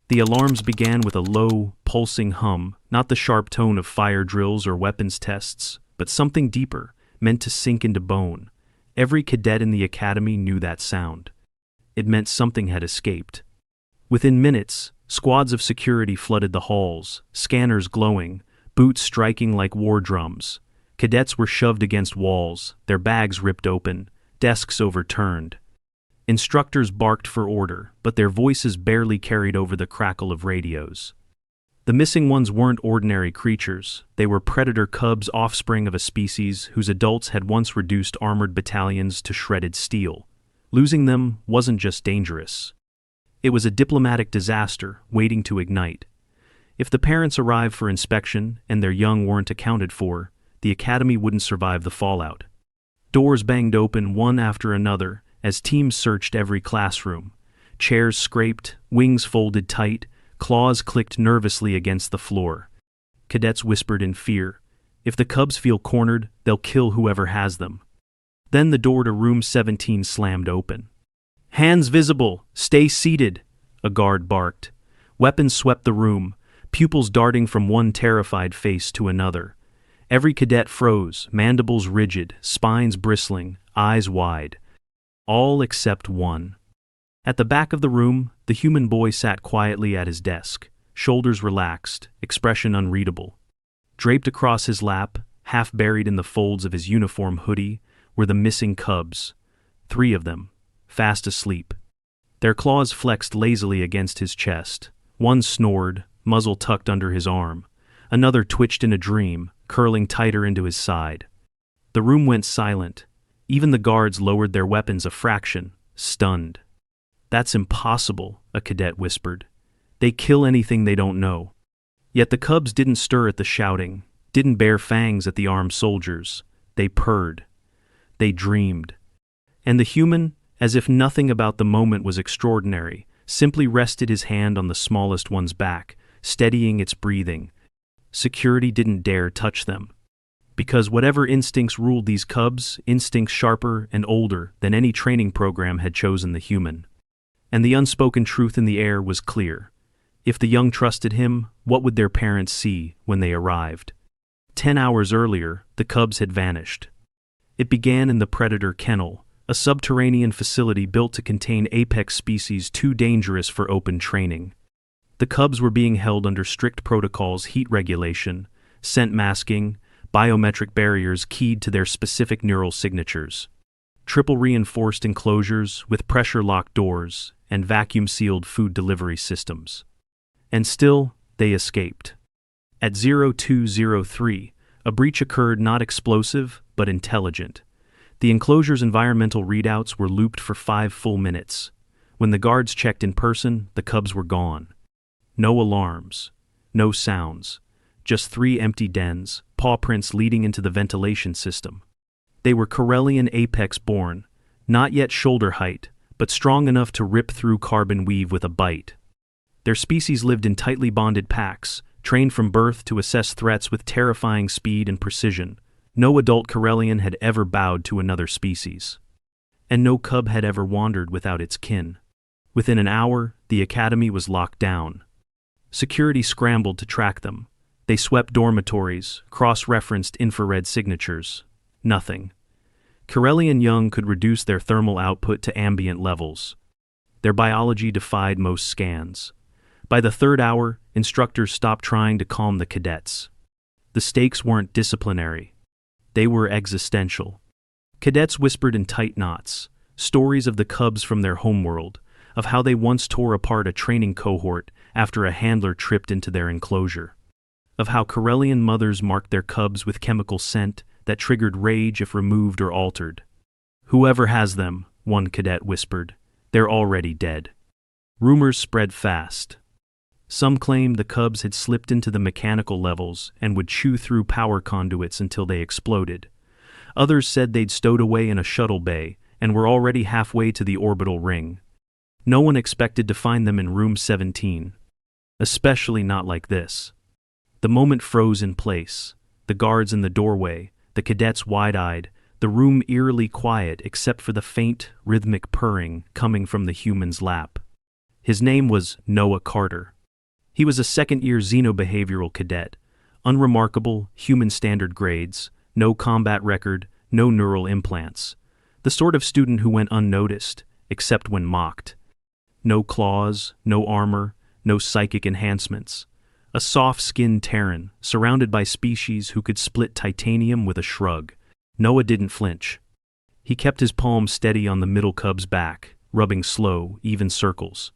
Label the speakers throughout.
Speaker 1: The alarms began with a low, pulsing hum, not the sharp tone of fire drills or weapons tests, but something deeper, meant to sink into bone. Every cadet in the academy knew that sound. It meant something had escaped. Within minutes, squads of security flooded the halls, scanners glowing, boots striking like war drums. Cadets were shoved against walls, their bags ripped open, desks overturned. Instructors barked for order, but their voices barely carried over the crackle of radios. The missing ones weren't ordinary creatures. They were predator cubs, offspring of a species whose adults had once reduced armored battalions to shredded steel. Losing them wasn't just dangerous. It was a diplomatic disaster waiting to ignite. If the parents arrived for inspection and their young weren't accounted for, the academy wouldn't survive the fallout. Doors banged open one after another as teams searched every classroom. Chairs scraped, wings folded tight, claws clicked nervously against the floor. Cadets whispered in fear, "If the cubs feel cornered, they'll kill whoever has them." Then the door to room 17 slammed open. "Hands visible! Stay seated!" a guard barked. Weapons swept the room, pupils darting from one terrified face to another. Every cadet froze, mandibles rigid, spines bristling, eyes wide. All except one. At the back of the room, the human boy sat quietly at his desk, shoulders relaxed, expression unreadable. Draped across his lap, half buried in the folds of his uniform hoodie, were the missing cubs. 3 of them, fast asleep. Their claws flexed lazily against his chest. One snored, muzzle tucked under his arm. Another twitched in a dream, curling tighter into his side. The room went silent. Even the guards lowered their weapons a fraction, stunned. "That's impossible," a cadet whispered. "They kill anything they don't know." Yet the cubs didn't stir at the shouting, didn't bare fangs at the armed soldiers. They purred. They dreamed. And the human, as if nothing about the moment was extraordinary, simply rested his hand on the smallest one's back, steadying its breathing. Security didn't dare touch them. Because whatever instincts ruled these cubs, instincts sharper and older than any training program had chosen the human. And the unspoken truth in the air was clear. If the young trusted him, what would their parents see when they arrived? 10 hours earlier, the cubs had vanished. It began in the predator kennel, a subterranean facility built to contain apex species too dangerous for open training. The cubs were being held under strict protocols: heat regulation, scent masking, biometric barriers keyed to their specific neural signatures, triple reinforced enclosures with pressure-locked doors, and vacuum-sealed food delivery systems. And still, they escaped. At 0203, a breach occurred, not explosive, but intelligent. The enclosure's environmental readouts were looped for 5 full minutes. When the guards checked in person, the cubs were gone. No alarms, no sounds, just 3 empty dens, paw prints leading into the ventilation system. They were Corellian apex-born, not yet shoulder height, but strong enough to rip through carbon weave with a bite. Their species lived in tightly bonded packs, trained from birth to assess threats with terrifying speed and precision. No adult Corellian had ever bowed to another species. And no cub had ever wandered without its kin. Within an hour, the academy was locked down. Security scrambled to track them. They swept dormitories, cross-referenced infrared signatures. Nothing. Corellian young could reduce their thermal output to ambient levels. Their biology defied most scans. By the 3rd hour, instructors stopped trying to calm the cadets. The stakes weren't disciplinary. They were existential. Cadets whispered in tight knots, stories of the cubs from their homeworld, of how they once tore apart a training cohort after a handler tripped into their enclosure, of how Corellian mothers marked their cubs with chemical scent that triggered rage if removed or altered. "Whoever has them," one cadet whispered, "they're already dead." Rumors spread fast. Some claimed the cubs had slipped into the mechanical levels and would chew through power conduits until they exploded. Others said they'd stowed away in a shuttle bay and were already halfway to the orbital ring. No one expected to find them in room 17. Especially not like this. The moment froze in place. The guards in the doorway, the cadets wide-eyed, the room eerily quiet except for the faint, rhythmic purring coming from the human's lap. His name was Noah Carter. He was a second-year xenobehavioral cadet. Unremarkable, human standard grades, no combat record, no neural implants. The sort of student who went unnoticed, except when mocked. No claws, no armor, no psychic enhancements. A soft-skinned Terran, surrounded by species who could split titanium with a shrug. Noah didn't flinch. He kept his palm steady on the middle cub's back, rubbing slow, even circles.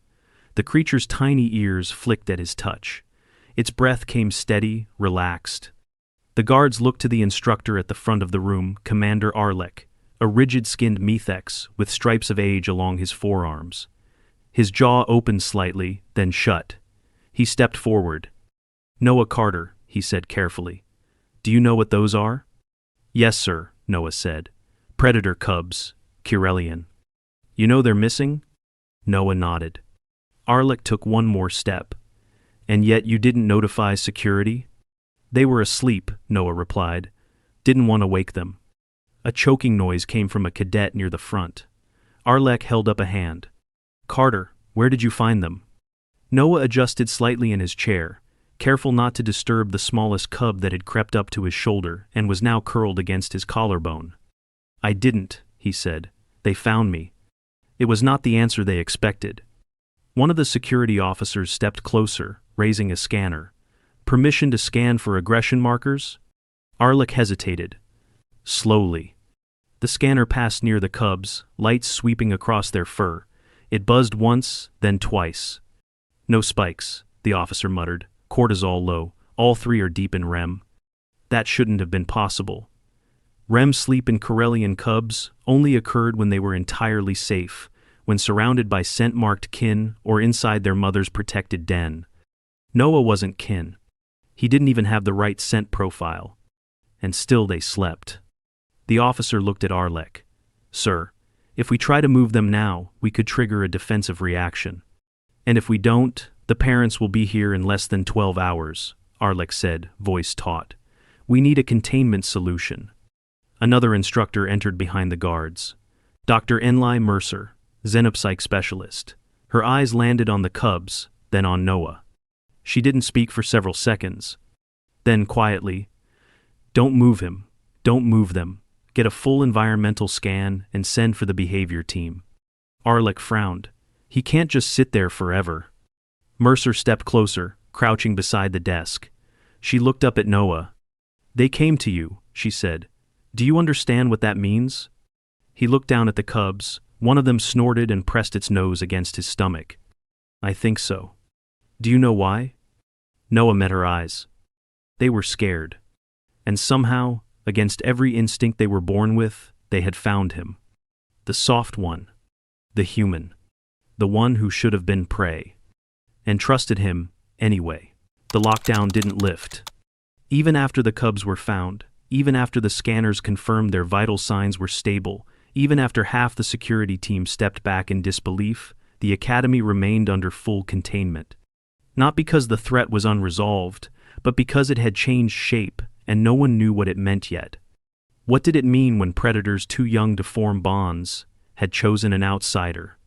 Speaker 1: The creature's tiny ears flicked at his touch. Its breath came steady, relaxed. The guards looked to the instructor at the front of the room, Commander Arlek, a rigid-skinned methex with stripes of age along his forearms. His jaw opened slightly, then shut. He stepped forward. "Noah Carter," he said carefully. "Do you know what those are?" "Yes, sir," Noah said. "Predator cubs, Kirelian." "You know they're missing?" Noah nodded. Arlek took one more step. "And yet you didn't notify security?" "They were asleep," Noah replied. "Didn't want to wake them." A choking noise came from a cadet near the front. Arlek held up a hand. "Carter, where did you find them?" Noah adjusted slightly in his chair, careful not to disturb the smallest cub that had crept up to his shoulder and was now curled against his collarbone. "I didn't," he said. "They found me." It was not the answer they expected. One of the security officers stepped closer, raising a scanner. "Permission to scan for aggression markers?" Arlek hesitated. Slowly. The scanner passed near the cubs, lights sweeping across their fur. It buzzed once, then twice. "No spikes," the officer muttered. "Cortisol low. All three are deep in REM." That shouldn't have been possible. REM sleep in Corellian cubs only occurred when they were entirely safe, when surrounded by scent-marked kin or inside their mother's protected den. Noah wasn't kin. He didn't even have the right scent profile. And still they slept. The officer looked at Arlek. "Sir, if we try to move them now, we could trigger a defensive reaction. And if we don't, the parents will be here in less than 12 hours, Arlek said, voice taut. "We need a containment solution." Another instructor entered behind the guards. Dr. Enlai Mercer, xenopsych specialist. Her eyes landed on the cubs, then on Noah. She didn't speak for several seconds. Then quietly, "Don't move him. Don't move them. Get a full environmental scan and send for the behavior team." Arlek frowned. "He can't just sit there forever." Mercer stepped closer, crouching beside the desk. She looked up at Noah. "They came to you," she said. "Do you understand what that means?" He looked down at the cubs. One of them snorted and pressed its nose against his stomach. "I think so." "Do you know why?" Noah met her eyes. They were scared. And somehow, against every instinct they were born with, they had found him. The soft one. The human. The one who should have been prey. And trusted him, anyway. The lockdown didn't lift. Even after the cubs were found, even after the scanners confirmed their vital signs were stable, even after half the security team stepped back in disbelief, the academy remained under full containment. Not because the threat was unresolved, but because it had changed shape, and no one knew what it meant yet. What did it mean when predators too young to form bonds had chosen an outsider?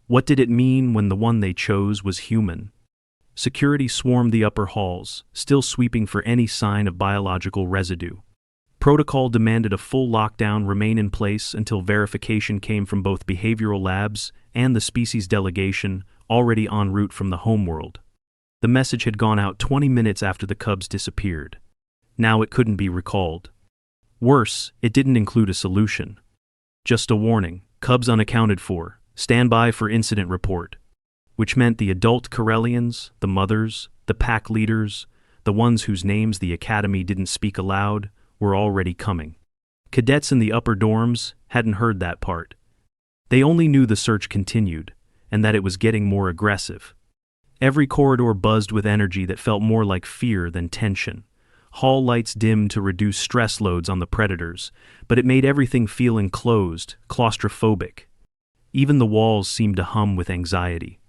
Speaker 1: What did it mean when the one they chose was human? Security swarmed the upper halls, still sweeping for any sign of biological residue. Protocol demanded a full lockdown remain in place until verification came from both behavioral labs and the species delegation already en route from the homeworld. The message had gone out 20 minutes after the cubs disappeared. Now it couldn't be recalled. Worse, it didn't include a solution. Just a warning, cubs unaccounted for, stand by for incident report. Which meant the adult Corellians, the mothers, the pack leaders, the ones whose names the academy didn't speak aloud, were already coming. Cadets in the upper dorms hadn't heard that part. They only knew the search continued, and that it was getting more aggressive. Every corridor buzzed with energy that felt more like fear than tension. Hall lights dimmed to reduce stress loads on the predators, but it made everything feel enclosed, claustrophobic. Even the walls seemed to hum with anxiety.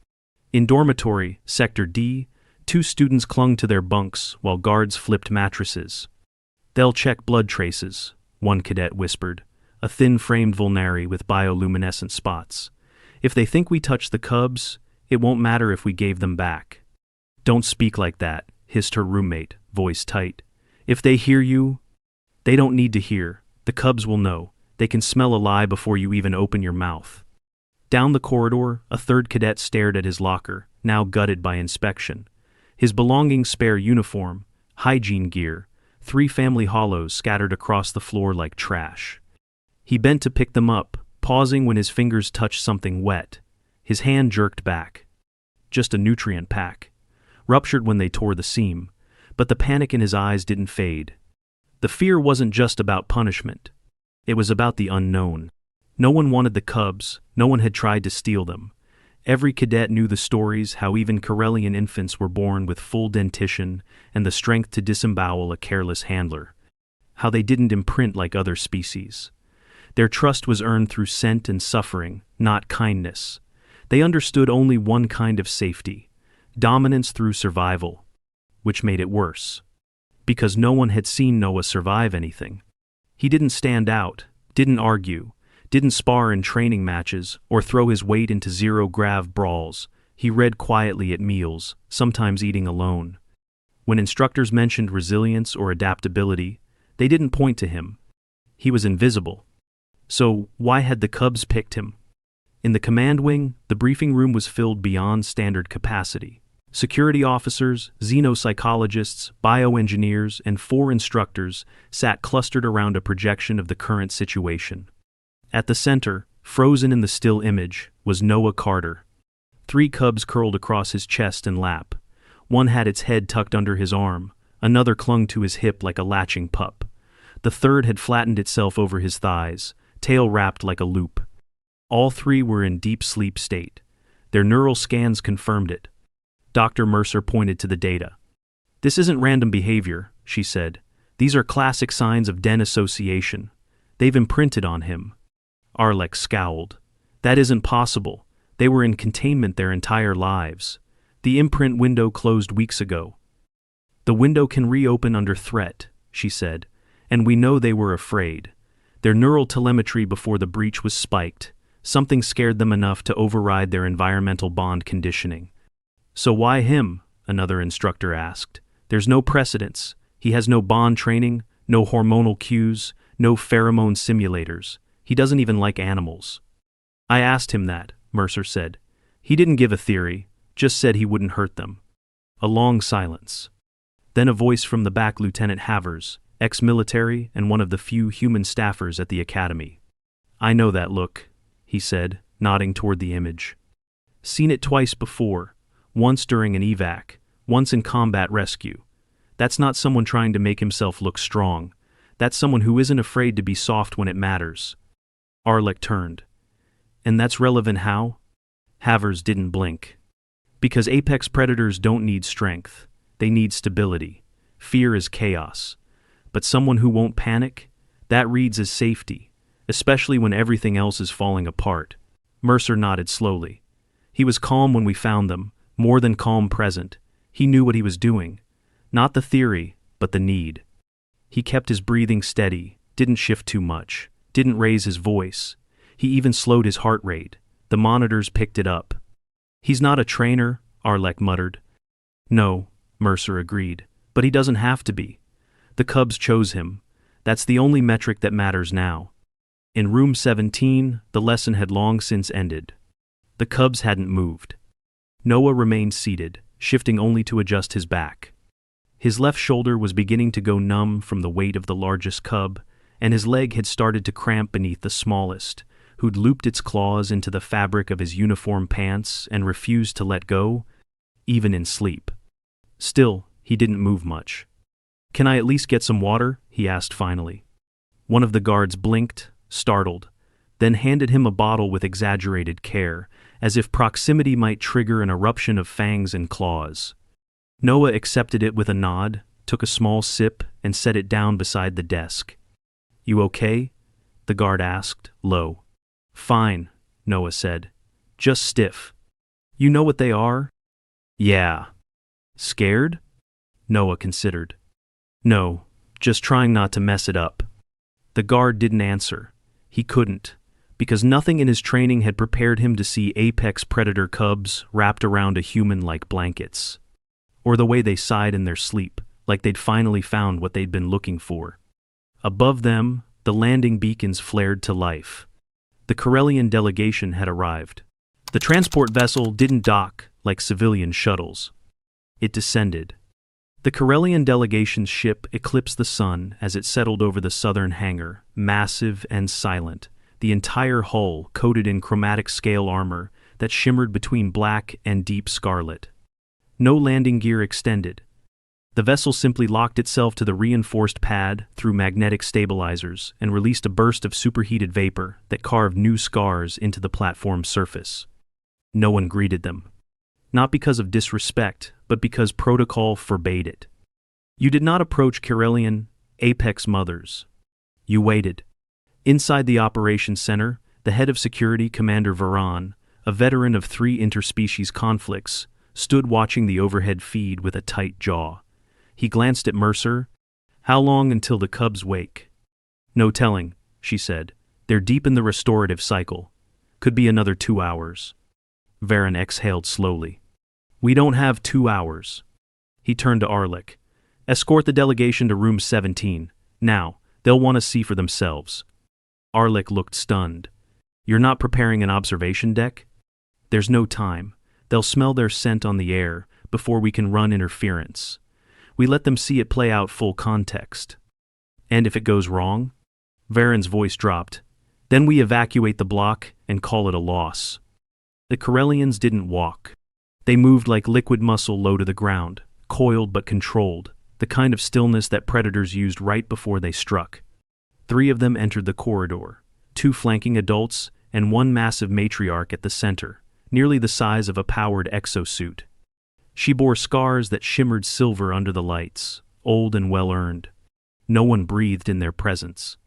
Speaker 1: In dormitory, Sector D, 2 students clung to their bunks while guards flipped mattresses. "They'll check blood traces," one cadet whispered, a thin-framed vulnary with bioluminescent spots. "If they think we touched the cubs, it won't matter if we gave them back." Don't speak like that, hissed her roommate, voice tight. If they hear you, they don't need to hear. The cubs will know. They can smell a lie before you even open your mouth. Down the corridor, a third cadet stared at his locker, now gutted by inspection. His belongings spare uniform, hygiene gear, 3 family hollows scattered across the floor like trash. He bent to pick them up, pausing when his fingers touched something wet. His hand jerked back. Just a nutrient pack. Ruptured when they tore the seam, but the panic in his eyes didn't fade. The fear wasn't just about punishment. It was about the unknown. No one wanted the cubs, no one had tried to steal them. Every cadet knew the stories how even Karelian infants were born with full dentition and the strength to disembowel a careless handler. How they didn't imprint like other species. Their trust was earned through scent and suffering, not kindness. They understood only one kind of safety, dominance through survival, which made it worse. Because no one had seen Noah survive anything. He didn't stand out, didn't argue, didn't spar in training matches or throw his weight into zero-grav brawls. He read quietly at meals, sometimes eating alone. When instructors mentioned resilience or adaptability, they didn't point to him. He was invisible. So why had the cubs picked him? In the command wing, the briefing room was filled beyond standard capacity. Security officers, xenopsychologists, bioengineers, and 4 instructors sat clustered around a projection of the current situation. At the center, frozen in the still image, was Noah Carter. 3 cubs curled across his chest and lap. One had its head tucked under his arm, another clung to his hip like a latching pup. The third had flattened itself over his thighs, tail wrapped like a loop. All 3 were in deep sleep state. Their neural scans confirmed it. Dr. Mercer pointed to the data. This isn't random behavior, she said. These are classic signs of den association. They've imprinted on him. Arlek scowled. That isn't possible. They were in containment their entire lives. The imprint window closed weeks ago. The window can reopen under threat, she said, and we know they were afraid. Their neural telemetry before the breach was spiked. Something scared them enough to override their environmental bond conditioning. So why him? Another instructor asked. There's no precedence. He has no bond training, no hormonal cues, no pheromone simulators. He doesn't even like animals. I asked him that, Mercer said. He didn't give a theory, just said he wouldn't hurt them. A long silence. Then a voice from the back, Lieutenant Havers, ex-military and one of the few human staffers at the academy. I know that look, he said, nodding toward the image. Seen it twice before. Once during an evac, once in combat rescue. That's not someone trying to make himself look strong. That's someone who isn't afraid to be soft when it matters. Arlek turned. And that's relevant how? Havers didn't blink. Because apex predators don't need strength. They need stability. Fear is chaos. But someone who won't panic? That reads as safety, especially when everything else is falling apart. Mercer nodded slowly. He was calm when we found them. More than calm present. He knew what he was doing. Not the theory, but the need. He kept his breathing steady, didn't shift too much, didn't raise his voice. He even slowed his heart rate. The monitors picked it up. He's not a trainer, Arlek muttered. No, Mercer agreed, but he doesn't have to be. The cubs chose him. That's the only metric that matters now. In room 17, the lesson had long since ended. The cubs hadn't moved. Noah remained seated, shifting only to adjust his back. His left shoulder was beginning to go numb from the weight of the largest cub, and his leg had started to cramp beneath the smallest, who'd looped its claws into the fabric of his uniform pants and refused to let go, even in sleep. Still, he didn't move much. Can I at least get some water? He asked finally. One of the guards blinked, startled, then handed him a bottle with exaggerated care, as if proximity might trigger an eruption of fangs and claws. Noah accepted it with a nod, took a small sip, and set it down beside the desk. You okay? The guard asked, low. Fine, Noah said. Just stiff. You know what they are? Yeah. Scared? Noah considered. No, just trying not to mess it up. The guard didn't answer. He couldn't, because nothing in his training had prepared him to see apex predator cubs wrapped around a human like blankets. or the way they sighed in their sleep, like they'd finally found what they'd been looking for. Above them, the landing beacons flared to life. The Corellian delegation had arrived. The transport vessel didn't dock like civilian shuttles. It descended. The Corellian delegation's ship eclipsed the sun as it settled over the southern hangar, massive and silent, the entire hull coated in chromatic scale armor that shimmered between black and deep scarlet. No landing gear extended. The vessel simply locked itself to the reinforced pad through magnetic stabilizers and released a burst of superheated vapor that carved new scars into the platform's surface. No one greeted them. Not because of disrespect, but because protocol forbade it. You did not approach Corellian Apex Mothers. You waited. Inside the operations center, the head of security, Commander Varan, a veteran of 3 interspecies conflicts, stood watching the overhead feed with a tight jaw. He glanced at Mercer. "How long until the cubs wake?" "No telling," she said. "They're deep in the restorative cycle. Could be another 2 hours." Varan exhaled slowly. "We don't have 2 hours." He turned to Arlick. "Escort the delegation to room 17. Now, they'll want to see for themselves." Arlick looked stunned. "You're not preparing an observation deck?" "There's no time. They'll smell their scent on the air before we can run interference. We let them see it play out full context." "And if it goes wrong?" Varan's voice dropped. "Then we evacuate the block and call it a loss." The Corellians didn't walk. They moved like liquid muscle low to the ground, coiled but controlled, the kind of stillness that predators used right before they struck. 3 of them entered the corridor, 2 flanking adults and 1 massive matriarch at the center, nearly the size of a powered exosuit. She bore scars that shimmered silver under the lights, old and well-earned. No one breathed in their presence.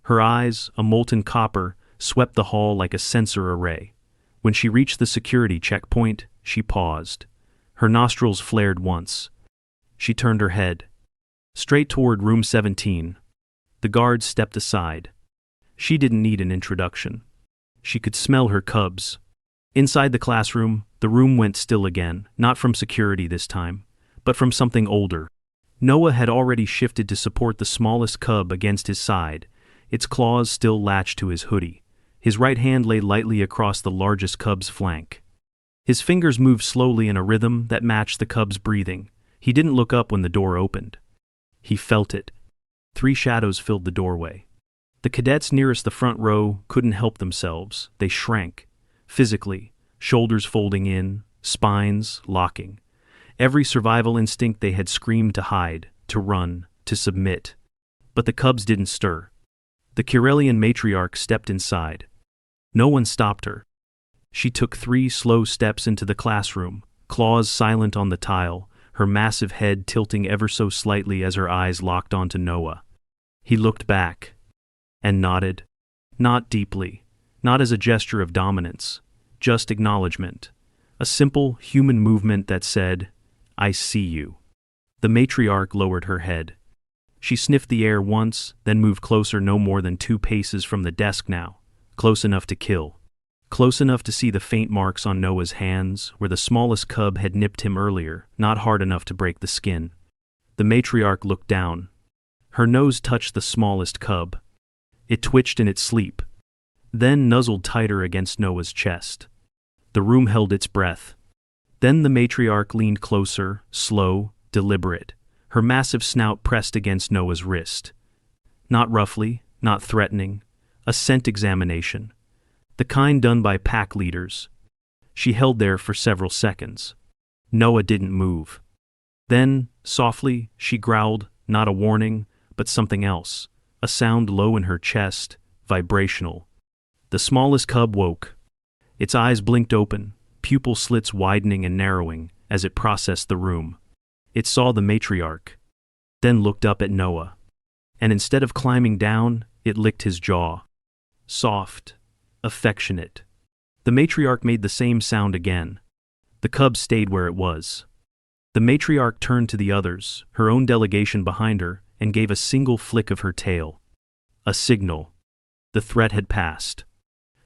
Speaker 1: Her eyes, a molten copper, swept the hall like a sensor array. When she reached the security checkpoint, she paused. Her nostrils flared once. She turned her head. Straight toward room 17. The guards stepped aside. She didn't need an introduction. She could smell her cubs. Inside the classroom, the room went still again, not from security this time, but from something older. Noah had already shifted to support the smallest cub against his side, its claws still latched to his hoodie. His right hand lay lightly across the largest cub's flank. His fingers moved slowly in a rhythm that matched the cub's breathing. He didn't look up when the door opened. He felt it. 3 shadows filled the doorway. The cadets nearest the front row couldn't help themselves. They shrank. Physically, shoulders folding in, spines locking. Every survival instinct they had screamed to hide, to run, to submit. But the cubs didn't stir. The Corellian matriarch stepped inside. No one stopped her. She took 3 slow steps into the classroom, claws silent on the tile, her massive head tilting ever so slightly as her eyes locked onto Noah. He looked back and nodded. Not deeply, not as a gesture of dominance, just acknowledgement. A simple human movement that said, "I see you." The matriarch lowered her head. She sniffed the air once, then moved closer, no more than 2 paces from the desk now, close enough to kill. Close enough to see the faint marks on Noah's hands, where the smallest cub had nipped him earlier, not hard enough to break the skin. The matriarch looked down. Her nose touched the smallest cub. It twitched in its sleep, then nuzzled tighter against Noah's chest. The room held its breath. Then the matriarch leaned closer, slow, deliberate, her massive snout pressed against Noah's wrist. Not roughly, not threatening, a scent examination. The kind done by pack leaders. She held there for several seconds. Noah didn't move. Then, softly, she growled, not a warning, but something else, a sound low in her chest, vibrational. The smallest cub woke. Its eyes blinked open, pupil slits widening and narrowing as it processed the room. It saw the matriarch, then looked up at Noah. And instead of climbing down, it licked his jaw. Soft, affectionate. The matriarch made the same sound again. The cub stayed where it was. The matriarch turned to the others, her own delegation behind her, and gave a single flick of her tail. A signal. The threat had passed.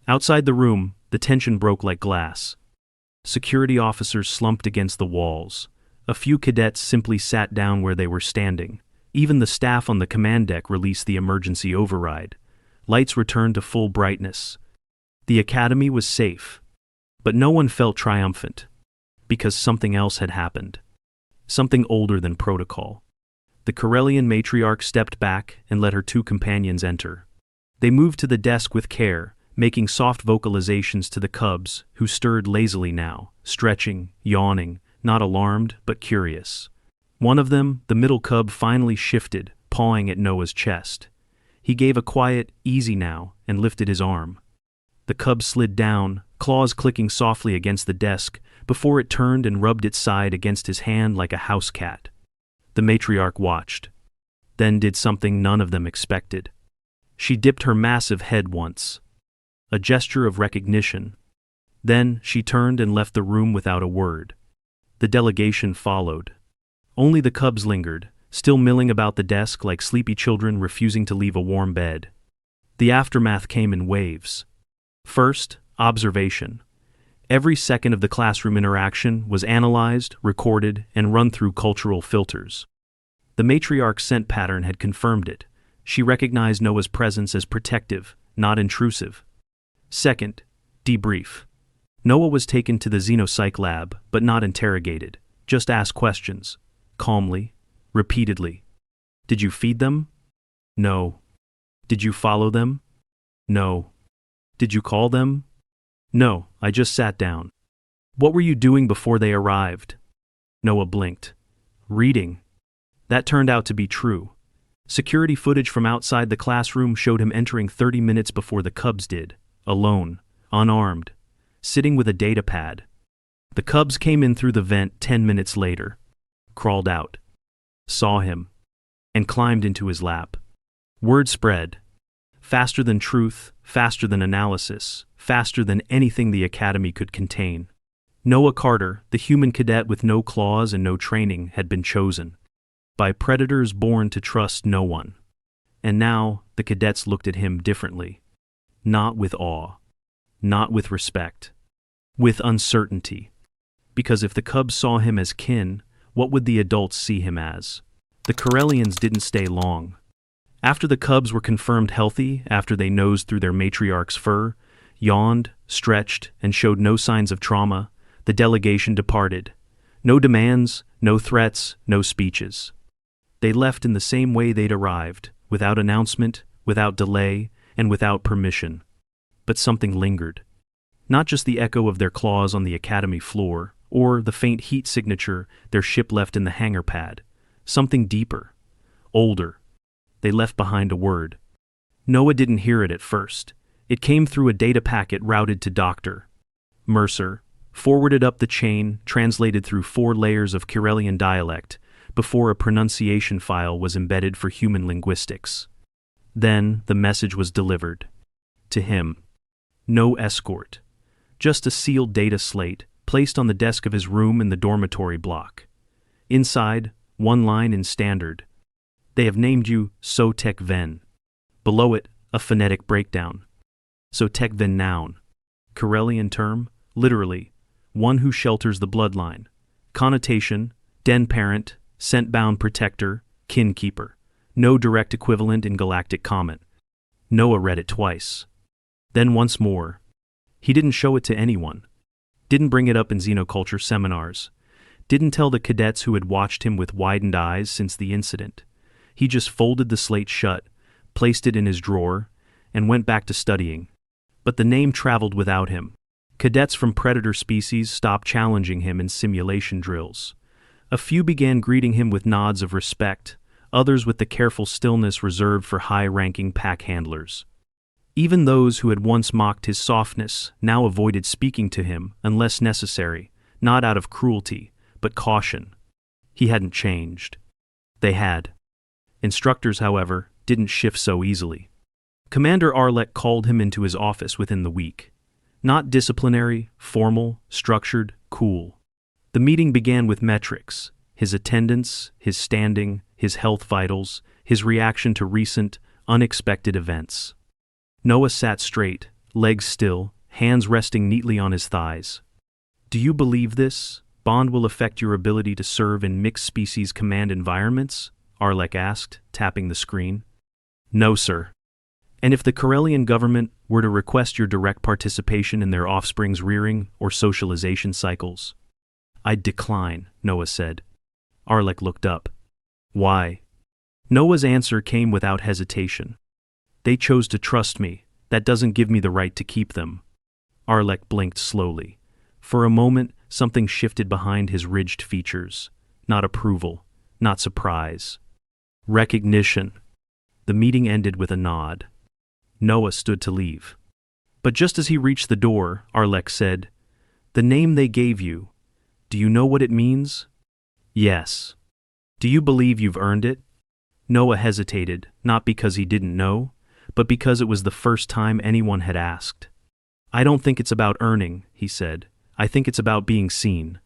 Speaker 1: Outside the room, the tension broke like glass. Security officers slumped against the walls. A few cadets simply sat down where they were standing. Even the staff on the command deck released the emergency override. Lights returned to full brightness. The academy was safe. But no one felt triumphant. Because something else had happened. Something older than protocol. The Corellian matriarch stepped back and let her two companions enter. They moved to the desk with care, making soft vocalizations to the cubs, who stirred lazily now, stretching, yawning, not alarmed but curious. One of them, the middle cub, finally shifted, pawing at Noah's chest. He gave a quiet, easy now, and lifted his arm. The cub slid down, claws clicking softly against the desk, before it turned and rubbed its side against his hand like a house cat. The matriarch watched. Then did something none of them expected. She dipped her massive head once. A gesture of recognition. Then she turned and left the room without a word. The delegation followed. Only the cubs lingered, still milling about the desk like sleepy children refusing to leave a warm bed. The aftermath came in waves. First, observation. Every second of the classroom interaction was analyzed, recorded, and run through cultural filters. The matriarch's scent pattern had confirmed it. She recognized Noah's presence as protective, not intrusive. Second, debrief. Noah was taken to the xenopsych lab, but not interrogated. Just asked questions. Calmly. Repeatedly. Did you feed them? No. Did you follow them? No. Did you call them? No, I just sat down. What were you doing before they arrived? Noah blinked. Reading. That turned out to be true. Security footage from outside the classroom showed him entering 30 minutes before the cubs did, alone, unarmed, sitting with a data pad. The cubs came in through the vent 10 minutes later, crawled out, saw him, and climbed into his lap. Word spread. Faster than truth, faster than analysis, faster than anything the academy could contain. Noah Carter, the human cadet with no claws and no training, had been chosen. By predators born to trust no one. And now, the cadets looked at him differently. Not with awe. Not with respect. With uncertainty. Because if the cubs saw him as kin, what would the adults see him as? The Corellians didn't stay long. After the cubs were confirmed healthy, after they nosed through their matriarch's fur, yawned, stretched, and showed no signs of trauma, the delegation departed. No demands, no threats, no speeches. They left in the same way they'd arrived, without announcement, without delay, and without permission. But something lingered. Not just the echo of their claws on the academy floor, or the faint heat signature their ship left in the hangar pad. Something deeper. Older. They left behind a word. Noah didn't hear it at first. It came through a data packet routed to Dr. Mercer, forwarded up the chain, translated through 4 layers of Corellian dialect, before a pronunciation file was embedded for human linguistics. Then the message was delivered. To him. No escort. Just a sealed data slate, placed on the desk of his room in the dormitory block. Inside, one line in standard. They have named you So-Tek Ven. Below it, a phonetic breakdown. So-Tek Ven noun. Corellian term, literally, one who shelters the bloodline. Connotation, den parent, scent-bound protector, kin keeper. No direct equivalent in galactic comment. Noah read it twice. Then once more. He didn't show it to anyone. Didn't bring it up in xenoculture seminars. Didn't tell the cadets who had watched him with widened eyes since the incident. He just folded the slate shut, placed it in his drawer, and went back to studying. But the name traveled without him. Cadets from predator species stopped challenging him in simulation drills. A few began greeting him with nods of respect, others with the careful stillness reserved for high-ranking pack handlers. Even those who had once mocked his softness now avoided speaking to him unless necessary, not out of cruelty, but caution. He hadn't changed. They had. Instructors, however, didn't shift so easily. Commander Arlek called him into his office within the week. Not disciplinary, formal, structured, cool. The meeting began with metrics: his attendance, his standing, his health vitals, his reaction to recent, unexpected events. Noah sat straight, legs still, hands resting neatly on his thighs. Do you believe this? Bond will affect your ability to serve in mixed-species command environments? Arlek asked, tapping the screen. No, sir. And if the Corellian government were to request your direct participation in their offspring's rearing or socialization cycles? I'd decline, Noah said. Arlek looked up. Why? Noah's answer came without hesitation. They chose to trust me. That doesn't give me the right to keep them. Arlek blinked slowly. For a moment, something shifted behind his ridged features. Not approval, not surprise. Recognition. The meeting ended with a nod. Noah stood to leave. But just as he reached the door, Arlek said, "The name they gave you, do you know what it means?" "Yes." "Do you believe you've earned it?" Noah hesitated, not because he didn't know, but because it was the first time anyone had asked. "I don't think it's about earning," he said. "I think it's about being seen."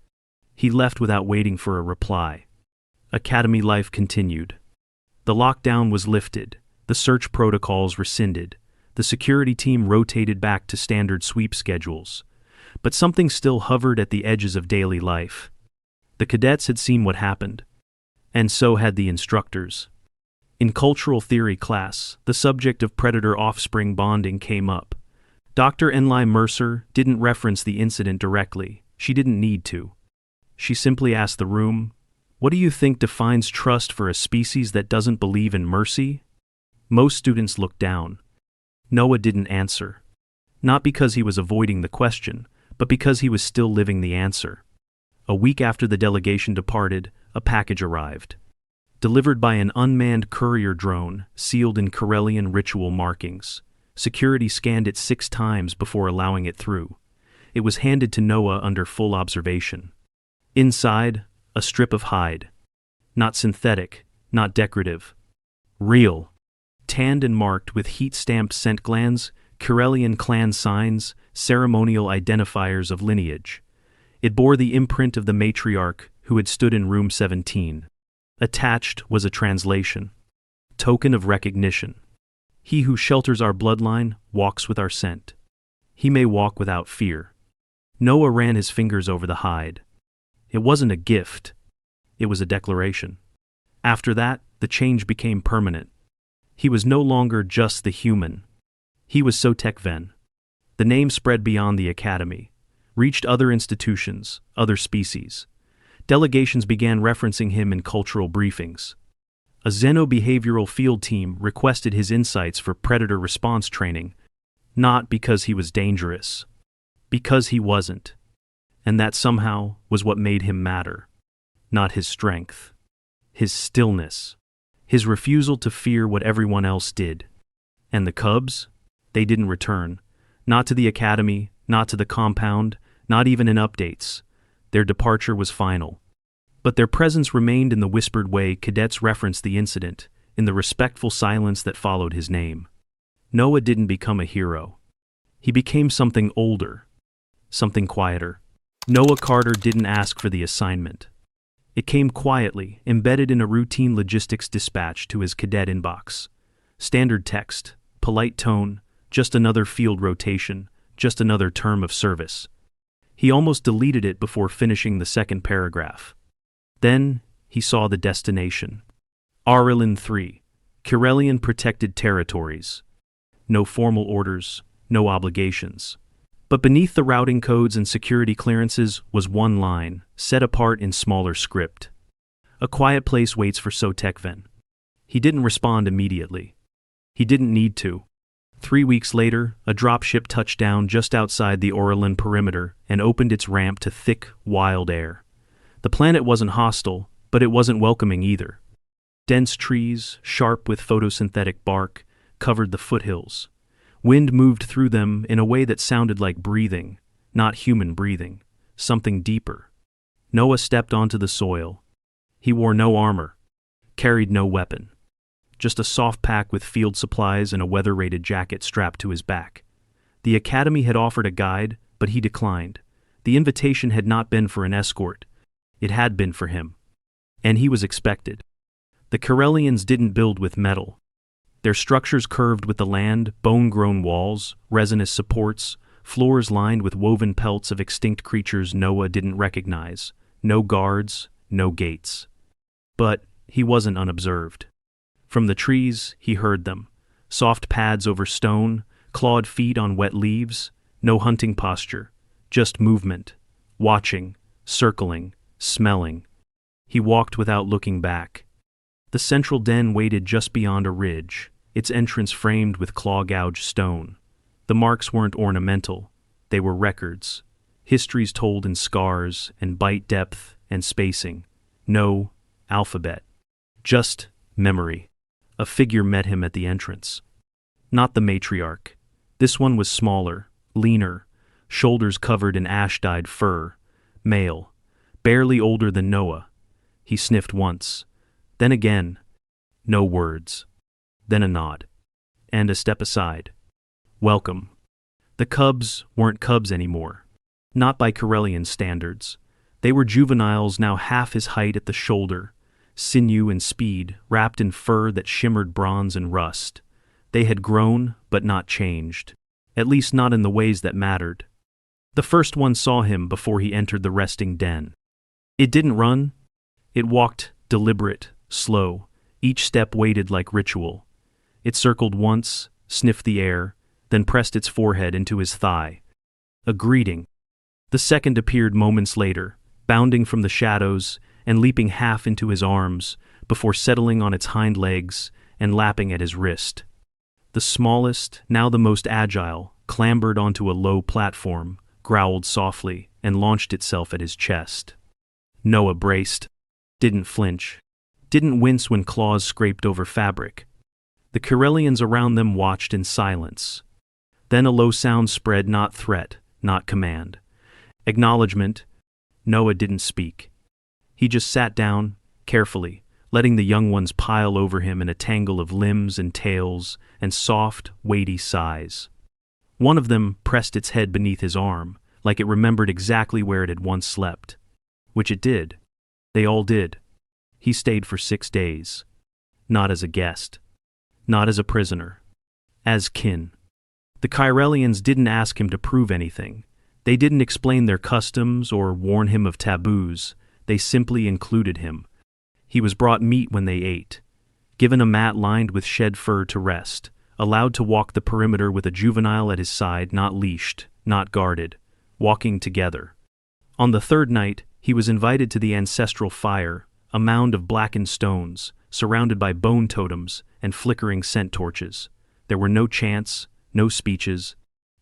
Speaker 1: He left without waiting for a reply. Academy life continued. The lockdown was lifted, the search protocols rescinded, the security team rotated back to standard sweep schedules. But something still hovered at the edges of daily life. The cadets had seen what happened. And so had the instructors. In cultural theory class, the subject of predator-offspring bonding came up. Dr. Enlai Mercer didn't reference the incident directly. She didn't need to. She simply asked the room, "What do you think defines trust for a species that doesn't believe in mercy?" Most students looked down. Noah didn't answer. Not because he was avoiding the question, but because he was still living the answer. A week after the delegation departed, a package arrived. Delivered by an unmanned courier drone, sealed in Corellian ritual markings. Security scanned it 6 times before allowing it through. It was handed to Noah under full observation. Inside, a strip of hide. Not synthetic, not decorative. Real. Tanned and marked with heat-stamped scent glands, Corellian clan signs, ceremonial identifiers of lineage. It bore the imprint of the matriarch who had stood in room 17. Attached was a translation. Token of recognition. He who shelters our bloodline walks with our scent. He may walk without fear. Noah ran his fingers over the hide. It wasn't a gift. It was a declaration. After that, the change became permanent. He was no longer just the human. He was Sotekven. The name spread beyond the academy, reached other institutions, other species. Delegations began referencing him in cultural briefings. A xenobehavioral field team requested his insights for predator response training, not because he was dangerous, because he wasn't. And that somehow was what made him matter. Not his strength. His stillness. His refusal to fear what everyone else did. And the cubs? They didn't return. Not to the academy, not to the compound, not even in updates. Their departure was final. But their presence remained in the whispered way cadets referenced the incident, in the respectful silence that followed his name. Noah didn't become a hero. He became something older, something quieter. Noah Carter didn't ask for the assignment. It came quietly, embedded in a routine logistics dispatch to his cadet inbox. Standard text, polite tone, just another field rotation, just another term of service. He almost deleted it before finishing the second paragraph. Then, he saw the destination. Arilin 3, Corellian Protected Territories. No formal orders, no obligations. But beneath the routing codes and security clearances was one line, set apart in smaller script. A quiet place waits for Sotekven. He didn't respond immediately. He didn't need to. 3 weeks later, a dropship touched down just outside the Arilin perimeter and opened its ramp to thick, wild air. The planet wasn't hostile, but it wasn't welcoming either. Dense trees, sharp with photosynthetic bark, covered the foothills. Wind moved through them in a way that sounded like breathing, not human breathing, something deeper. Noah stepped onto the soil. He wore no armor, carried no weapon. Just a soft pack with field supplies and a weather-rated jacket strapped to his back. The academy had offered a guide, but he declined. The invitation had not been for an escort. It had been for him. And he was expected. The Corellians didn't build with metal. Their structures curved with the land, bone-grown walls, resinous supports, floors lined with woven pelts of extinct creatures Noah didn't recognize. no guards, no gates. But he wasn't unobserved. From the trees, he heard them. Soft pads over stone, clawed feet on wet leaves, no hunting posture, just movement, watching, circling, smelling. He walked without looking back. The central den waited just beyond a ridge, its entrance framed with claw-gouged stone. The marks weren't ornamental, they were records, histories told in scars and bite depth and spacing. No alphabet, just memory. A figure met him at the entrance. Not the matriarch. This one was smaller, leaner, shoulders covered in ash-dyed fur, male, barely older than Noah. He sniffed once, then again. No words. Then a nod. And a step aside. Welcome. The cubs weren't cubs anymore. Not by Corellian standards. They were juveniles now half his height at the shoulder, sinew and speed, wrapped in fur that shimmered bronze and rust. They had grown, but not changed. At least not in the ways that mattered. The first one saw him before he entered the resting den. It didn't run. It walked, deliberate, slow, each step weighted like ritual. It circled once, sniffed the air, then pressed its forehead into his thigh. A greeting. The second appeared moments later, bounding from the shadows and leaping half into his arms before settling on its hind legs and lapping at his wrist. The smallest, now the most agile, clambered onto a low platform, growled softly, and launched itself at his chest. Noah braced, didn't flinch, didn't wince when claws scraped over fabric. The Corellians around them watched in silence. Then a low sound spread, not threat, not command. Acknowledgement. Noah didn't speak. He just sat down, carefully, letting the young ones pile over him in a tangle of limbs and tails and soft, weighty sighs. One of them pressed its head beneath his arm, like it remembered exactly where it had once slept. Which it did. They all did. He stayed for 6 days. Not as a guest. Not as a prisoner. As kin. The Corellians didn't ask him to prove anything. They didn't explain their customs or warn him of taboos. They simply included him. He was brought meat when they ate, given a mat lined with shed fur to rest, allowed to walk the perimeter with a juvenile at his side, not leashed, not guarded, walking together. On the third night, he was invited to the ancestral fire, a mound of blackened stones, surrounded by bone totems and flickering scent torches. There were no chants, no speeches,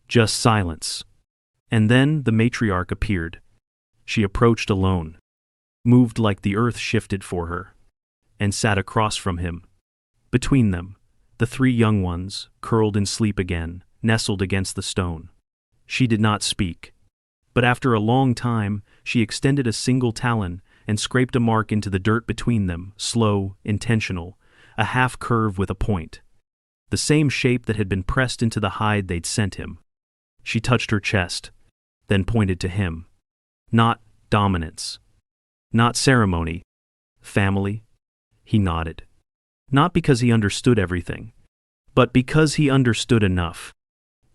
Speaker 1: just silence. And then the matriarch appeared. She approached alone, moved like the earth shifted for her, and sat across from him. Between them, the 3 young ones, curled in sleep again, nestled against the stone. She did not speak. But after a long time, she extended a single talon and scraped a mark into the dirt between them, slow, intentional, a half curve with a point. The same shape that had been pressed into the hide they'd sent him. She touched her chest, then pointed to him. Not dominance. Not ceremony. Family. He nodded. Not because he understood everything, but because he understood enough.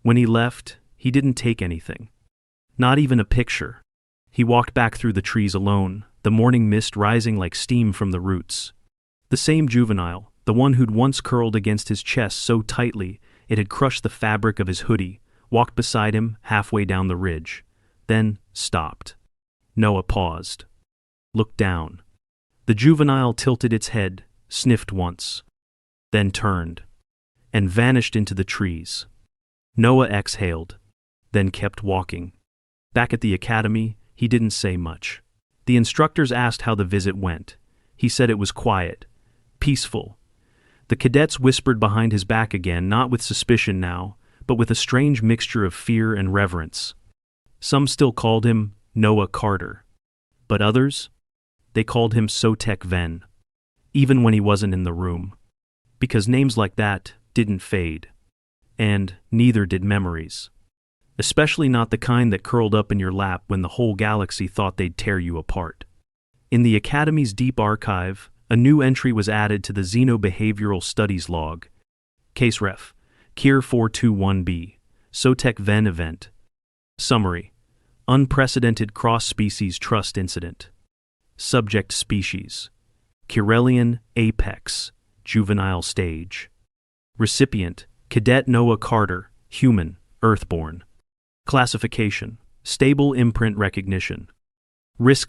Speaker 1: When he left, he didn't take anything. Not even a picture. He walked back through the trees alone, the morning mist rising like steam from the roots. The same juvenile, the one who'd once curled against his chest so tightly it had crushed the fabric of his hoodie, walked beside him halfway down the ridge, then stopped. Noah paused. Looked down. The juvenile tilted its head, sniffed once, then turned, and vanished into the trees. Noah exhaled, then kept walking. Back at the academy, he didn't say much. The instructors asked how the visit went. He said it was quiet, peaceful. The cadets whispered behind his back again, not with suspicion now, but with a strange mixture of fear and reverence. Some still called him Noah Carter. But others? They called him Sotek Ven, even when he wasn't in the room. Because names like that didn't fade. And neither did memories. Especially not the kind that curled up in your lap when the whole galaxy thought they'd tear you apart. In the Academy's deep archive, a new entry was added to the Xenobehavioral Studies log. Case Ref. Kier 421b. Sotek Ven event. Summary. Unprecedented cross-species trust incident. Subject species: Kirelian apex, juvenile stage. Recipient: Cadet Noah Carter, human, earthborn. Classification: Stable imprint recognition. Risk